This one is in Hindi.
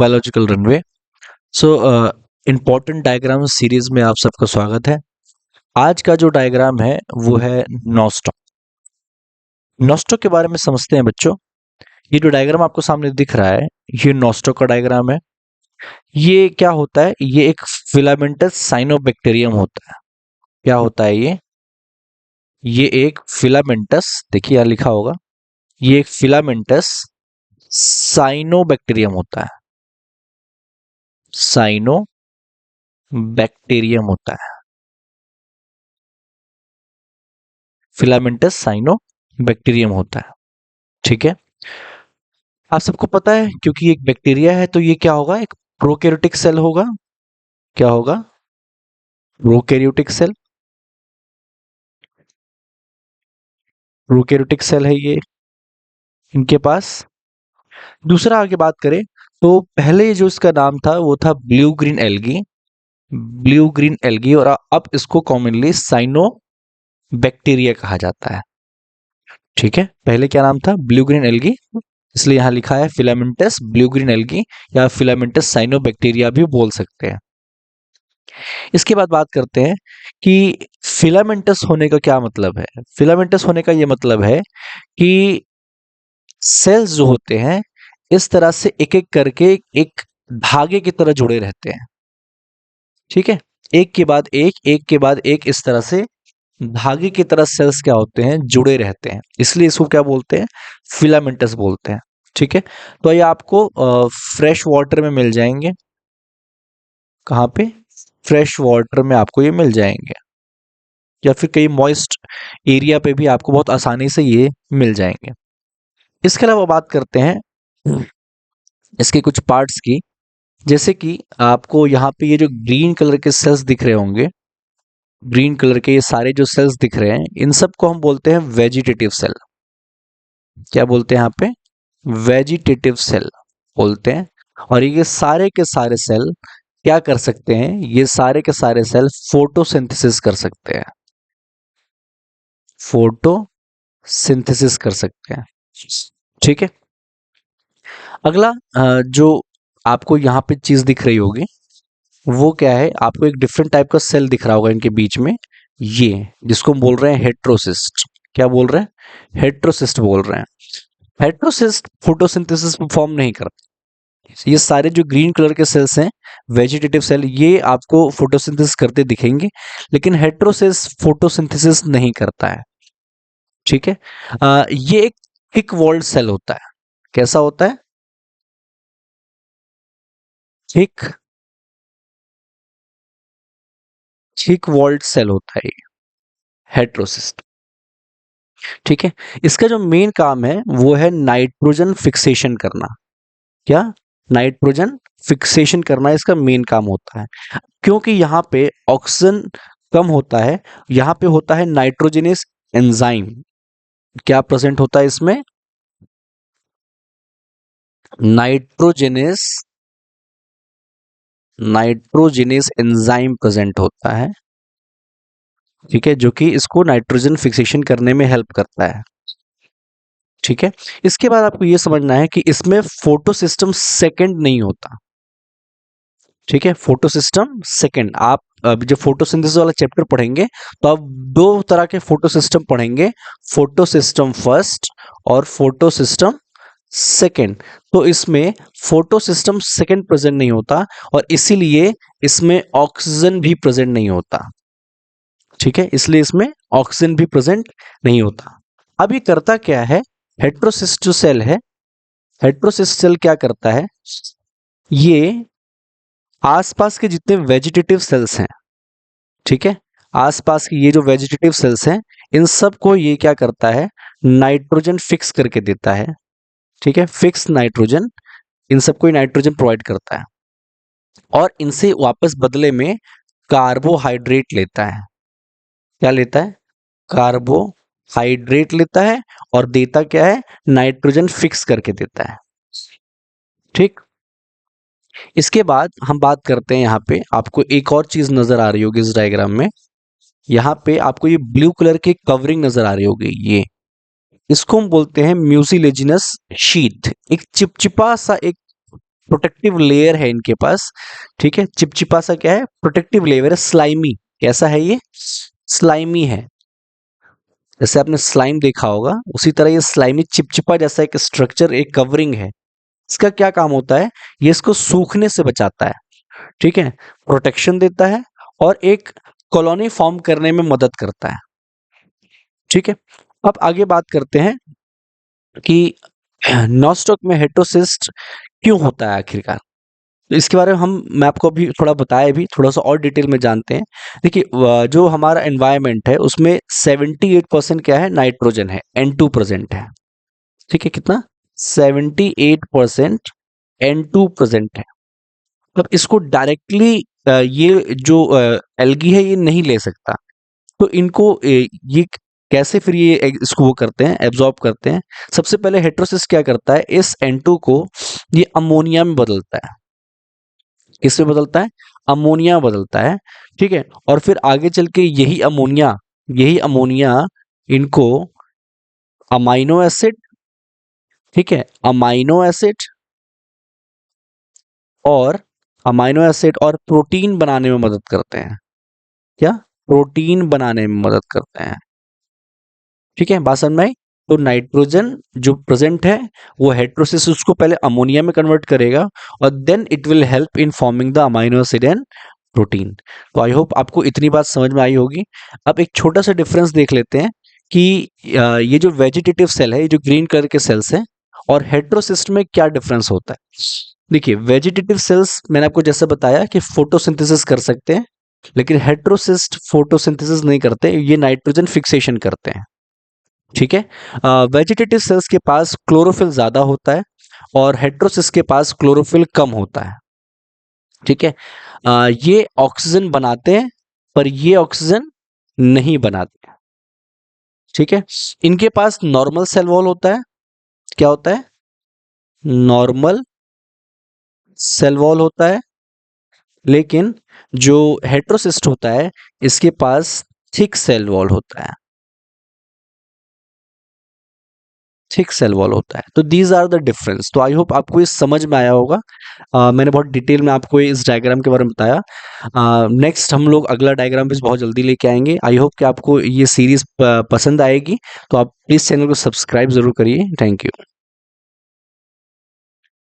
Biological runway. So important diagram series में आप सबका स्वागत है। आज का जो डायग्राम है वो है नॉस्टॉक। नॉस्टॉक के बारे में समझते हैं बच्चों। ये जो डायग्राम आपको सामने दिख रहा है ये नॉस्टॉक का डायग्राम है। ये क्या होता है? ये एक फिलामेंटस साइनोबैक्टीरियम होता है। क्या होता है ये एक फिलामेंटस, देखिए यहाँ लिखा होगा, ये एक फिलामेंटस साइनोबैक्टीरियम होता है। साइनोबैक्टीरियम होता है, फिलामेंटस साइनोबैक्टीरियम होता है। ठीक है, आप सबको पता है क्योंकि ये एक बैक्टीरिया है तो ये क्या होगा? एक प्रोकैरियोटिक सेल होगा। क्या होगा? Prokaryotic cell. प्रोकैरियोटिक सेल है ये इनके पास। दूसरा आगे बात करें तो पहले जो इसका नाम था वो था blue green algae. Blue green algae, और अब इसको कॉमनली साइनो बैक्टीरिया कहा जाता है। ठीक है, पहले क्या नाम था? ब्लू ग्रीन एल्गी, इसलिए यहां लिखा है फिलामेंटस ब्लू ग्रीन एल्गी या फिलामेंटस साइनोबैक्टीरिया भी बोल सकते हैं। इसके बाद बात करते हैं कि फिलामेंटस होने का क्या मतलब है। फिलामेंटस होने का यह मतलब है कि सेल्स जो होते हैं इस तरह से एक एक करके एक धागे की तरह जुड़े रहते हैं। ठीक है, एक के बाद एक के बाद एक, इस तरह से धागे की तरह सेल्स क्या होते हैं? जुड़े रहते हैं, इसलिए इसको क्या बोलते हैं? फिलामेंटस बोलते हैं। ठीक है, तो ये आपको फ्रेश वाटर में मिल जाएंगे। कहाँ पे? फ्रेश वाटर में आपको ये मिल जाएंगे, या फिर कई मॉइस्ट एरिया पे भी आपको बहुत आसानी से ये मिल जाएंगे। इसके अलावा बात करते हैं इसके कुछ पार्ट्स की, जैसे कि आपको यहाँ पे ये जो ग्रीन कलर के सेल्स दिख रहे होंगे, ग्रीन कलर के ये सारे जो सेल्स दिख रहे हैं इन सब को हम बोलते हैं वेजिटेटिव सेल। क्या बोलते हैं यहाँ पे? वेजिटेटिव सेल बोलते हैं। और ये सारे के सारे सेल क्या कर सकते हैं? ये सारे के सारे सेल फोटोसिंथेसिस कर सकते हैं। फोटोसिंथेसिस कर सकते हैं। ठीक है, अगला जो आपको यहाँ पे चीज दिख रही होगी वो क्या है? आपको एक डिफरेंट टाइप का सेल दिख रहा होगा इनके बीच में, ये जिसको हम बोल रहे हैं हेट्रोसिस्ट। क्या बोल रहे हैं? हेट्रोसिस्ट बोल रहे हैं। हेट्रोसिस्ट फोटोसिंथेसिस परफॉर्म नहीं करता। ये सारे जो ग्रीन कलर के सेल्स हैं वेजिटेटिव सेल, ये आपको फोटोसिंथेसिस करते दिखेंगे, लेकिन हेट्रोसिस्ट फोटोसिंथेसिस नहीं करता है। ठीक है, ये एक थिक वॉल्ड सेल होता है। कैसा होता है? थिक थिक वॉल्ड सेल होता है ये हेट्रोसिस्ट। ठीक है, इसका जो मेन काम है वो है नाइट्रोजन फिक्सेशन करना। क्या? नाइट्रोजन फिक्सेशन करना इसका मेन काम होता है। क्योंकि यहाँ पे ऑक्सीजन कम होता है, यहाँ पे होता है नाइट्रोजनस एंजाइम। क्या प्रेजेंट होता है इसमें? नाइट्रोजनस नाइट्रोजनस एंजाइम प्रेजेंट होता है। ठीक है, जो कि इसको नाइट्रोजन फिक्सेशन करने में हेल्प करता है। ठीक है, इसके बाद आपको यह समझना है कि इसमें फोटो सिस्टम सेकंड नहीं होता। ठीक है, फोटो सिस्टम सेकंड, आप अभी जो फोटोसिंथेसिस वाला चैप्टर पढ़ेंगे तो आप दो तरह के फोटो सिस्टम पढ़ेंगे, फोटो सिस्टम फर्स्ट और फोटो सिस्टम सेकंड। तो इसमें फोटो सिस्टम सेकंड प्रेजेंट नहीं होता और इसीलिए इसमें ऑक्सीजन भी प्रेजेंट नहीं होता। ठीक है, इसलिए इसमें ऑक्सीजन भी प्रेजेंट नहीं होता। अब ये करता क्या है? हेट्रोसिस्ट जो सेल है, हेट्रोसिस्ट सेल क्या करता है? ये आसपास के जितने वेजिटेटिव सेल्स हैं, ठीक है, आसपास की ये जो वेजिटेटिव सेल्स हैं इन सब को ये क्या करता है? नाइट्रोजन फिक्स करके देता है। ठीक है, फिक्स नाइट्रोजन, इन सबको नाइट्रोजन प्रोवाइड करता है और इनसे वापस बदले में कार्बोहाइड्रेट लेता है। क्या लेता है? कार्बोहाइड्रेट लेता है और देता क्या है? नाइट्रोजन फिक्स करके देता है। ठीक, इसके बाद हम बात करते हैं, यहाँ पे आपको एक और चीज नजर आ रही होगी इस डायग्राम में। यहाँ पे आपको ये ब्लू कलर की कवरिंग नजर आ रही होगी, ये इसको हम बोलते हैं म्यूसिलेजिनस शीथ। एक चिपचिपा सा एक प्रोटेक्टिव लेयर है इनके पास, ठीक है। चिपचिपा सा क्या है, प्रोटेक्टिव लेयर है, स्लाइमी। कैसा है ये, स्लाइमी है। जैसे आपने स्लाइम देखा होगा उसी तरह ये स्लाइमी चिपचिपा जैसा एक स्ट्रक्चर, एक कवरिंग है। इसका क्या काम होता है, ये इसको सूखने से बचाता है, ठीक है, प्रोटेक्शन देता है और एक कॉलोनी फॉर्म करने में मदद करता है, ठीक है। अब आगे बात करते हैं कि नॉस्टॉक में हेटेरोसिस्ट क्यों होता है आखिरकार। तो इसके बारे में मैं आपको अभी थोड़ा बताया, भी थोड़ा सा और डिटेल में जानते हैं। देखिए जो हमारा एनवायरनमेंट है उसमें 78% क्या है, नाइट्रोजन है, N2 प्रेजेंट है, ठीक है। कितना, 78% N2 प्रेजेंट है। अब इसको डायरेक्टली ये जो एल्गी है ये नहीं ले सकता, तो इनको ये कैसे फिर ये इसको वो करते हैं, एब्जॉर्ब करते हैं। सबसे पहले हेटेरोसिस क्या करता है, इस N2 को ये अमोनिया में बदलता है। किसमें बदलता है, अमोनिया बदलता है, ठीक है। और फिर आगे चल के यही अमोनिया इनको अमाइनो एसिड, ठीक है, और अमाइनो एसिड और प्रोटीन बनाने में मदद करते हैं। क्या, प्रोटीन बनाने में मदद करते हैं, ठीक है। बात समझ में आई। तो नाइट्रोजन जो प्रेजेंट है वो हेटेरोसिस उसको पहले अमोनिया में कन्वर्ट करेगा और then it will help in forming the amino acid and protein. तो आई होप आपको इतनी बात समझ में आई होगी। अब एक छोटा सा डिफरेंस देख लेते हैं कि ये जो वेजिटेटिव सेल है, ये जो ग्रीन कलर के सेल्स हैं, और हेटेरोसिस्ट में क्या डिफरेंस होता है। देखिए वेजिटेटिव सेल्स मैंने आपको जैसे बताया कि फोटोसिंथेसिस कर सकते हैं, लेकिन हेटेरोसिस्ट फोटोसिंथेसिस नहीं करते, ये नाइट्रोजन फिक्सेशन करते हैं, ठीक है। वेजिटेटिव सेल्स के पास क्लोरोफिल ज्यादा होता है और हेटेरोसिस के पास क्लोरोफिल कम होता है, ठीक है। ये ऑक्सीजन बनाते हैं पर ये ऑक्सीजन नहीं बनाते, ठीक है। इनके पास नॉर्मल सेल वॉल होता है। क्या होता है, नॉर्मल सेल वॉल होता है, लेकिन जो हेटेरोसिस्ट होता है इसके पास थिक सेल वॉल होता है, थिक सेल वॉल होता है। तो दीज आर द डिफरेंस। तो आई होप आपको ये समझ में आया होगा। मैंने बहुत डिटेल में आपको इस डायग्राम के बारे में बताया। नेक्स्ट हम लोग अगला डायग्राम भी बहुत जल्दी लेके आएंगे। आई होप कि आपको ये सीरीज पसंद आएगी। तो आप प्लीज चैनल को सब्सक्राइब जरूर करिए। Thank you.